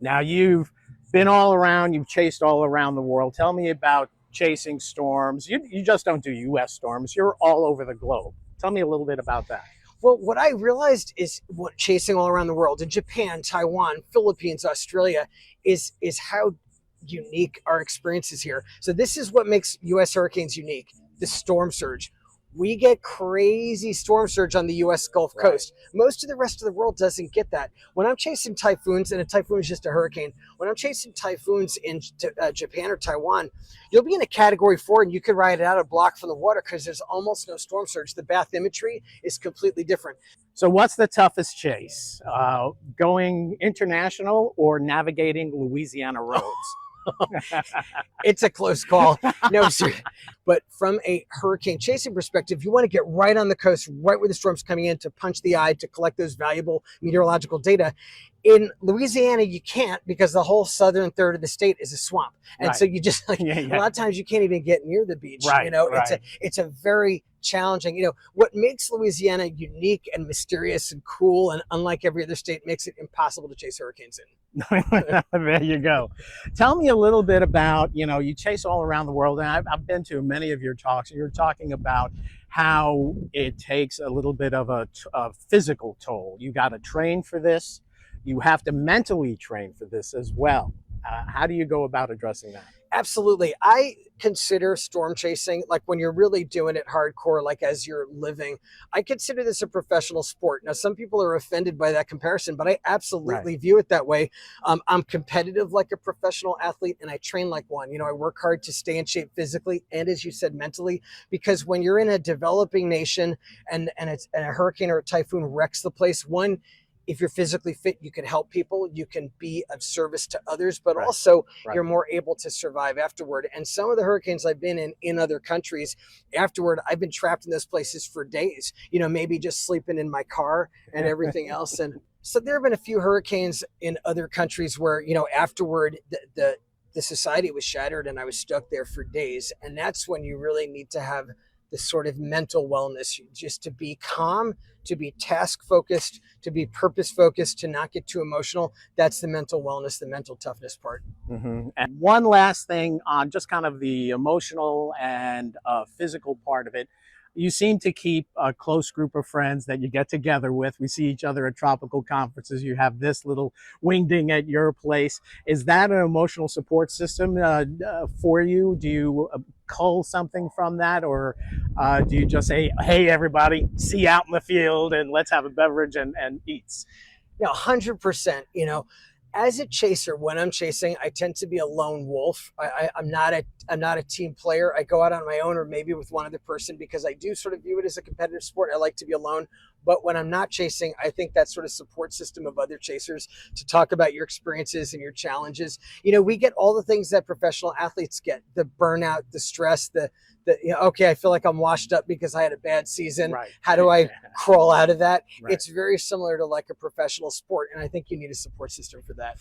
Now you've been all around, you've chased all around the world. Tell me about chasing storms. You just don't do US storms, you're all over the globe. Tell me a little bit about that. Well, what I realized is what chasing all around the world in Japan, Taiwan, Philippines, Australia is how unique our experience is here. So this is what makes US hurricanes unique, the storm surge. We get crazy storm surge on the US Gulf Coast. Most of the rest of the world doesn't get that. When I'm chasing typhoons, and a typhoon is just a hurricane, when I'm chasing typhoons in Japan or Taiwan, you'll be in a category 4 and you could ride it out a block from the water because there's almost no storm surge. The bathymetry is completely different. So what's the toughest chase? Going international or navigating Louisiana roads? It's a close call. No, sir. But from a hurricane chasing perspective, you want to get right on the coast, right where the storm's coming in to punch the eye, to collect those valuable meteorological data. In Louisiana, you can't because the whole southern third of the state is a swamp. And Right. so you just a lot of times you can't even get near the beach. Right, You know, right. it's a very challenging, what makes Louisiana unique and mysterious and cool and unlike every other state makes it impossible to chase hurricanes in. There you go. Tell me a little bit about, you chase all around the world, and I've been to many of your talks. You're talking about how it takes a little bit of a physical toll. You got to train for this. You have to mentally train for this as well. How do you go about addressing that? Absolutely. I consider storm chasing, like when you're really doing it hardcore, like as you're living, I consider this a professional sport. Now, some people are offended by that comparison, but I absolutely view it that way. I'm competitive like a professional athlete and I train like one. I work hard to stay in shape physically and, as you said, mentally, because when you're in a developing nation and a hurricane or a typhoon wrecks the place, one, if you're physically fit, you can help people, you can be of service to others, but also you're more able to survive afterward. And some of the hurricanes I've been in other countries, afterward, I've been trapped in those places for days, maybe just sleeping in my car and everything else. And so there have been a few hurricanes in other countries where, afterward, the society was shattered and I was stuck there for days. And that's when you really need to have this sort of mental wellness, just to be calm, to be task focused, to be purpose focused, to not get too emotional. That's the mental wellness, the mental toughness part. Mm-hmm. And one last thing on just kind of the emotional and physical part of it. You seem to keep a close group of friends that you get together with. We see each other at tropical conferences. You have this little wingding at your place. Is that an emotional support system for you? Do you cull something from that? Or do you just say, hey, everybody, see you out in the field and let's have a beverage and eats? 100%, as a chaser, when I'm chasing, I tend to be a lone wolf. I'm not a team player. I go out on my own or maybe with one other person because I do sort of view it as a competitive sport. I like to be alone. But when I'm not chasing, I think that sort of support system of other chasers to talk about your experiences and your challenges. We get all the things that professional athletes get: the burnout, the stress, okay, I feel like I'm washed up because I had a bad season. Right. How do I crawl out of that? Right. It's very similar to like a professional sport. And I think you need a support system for that.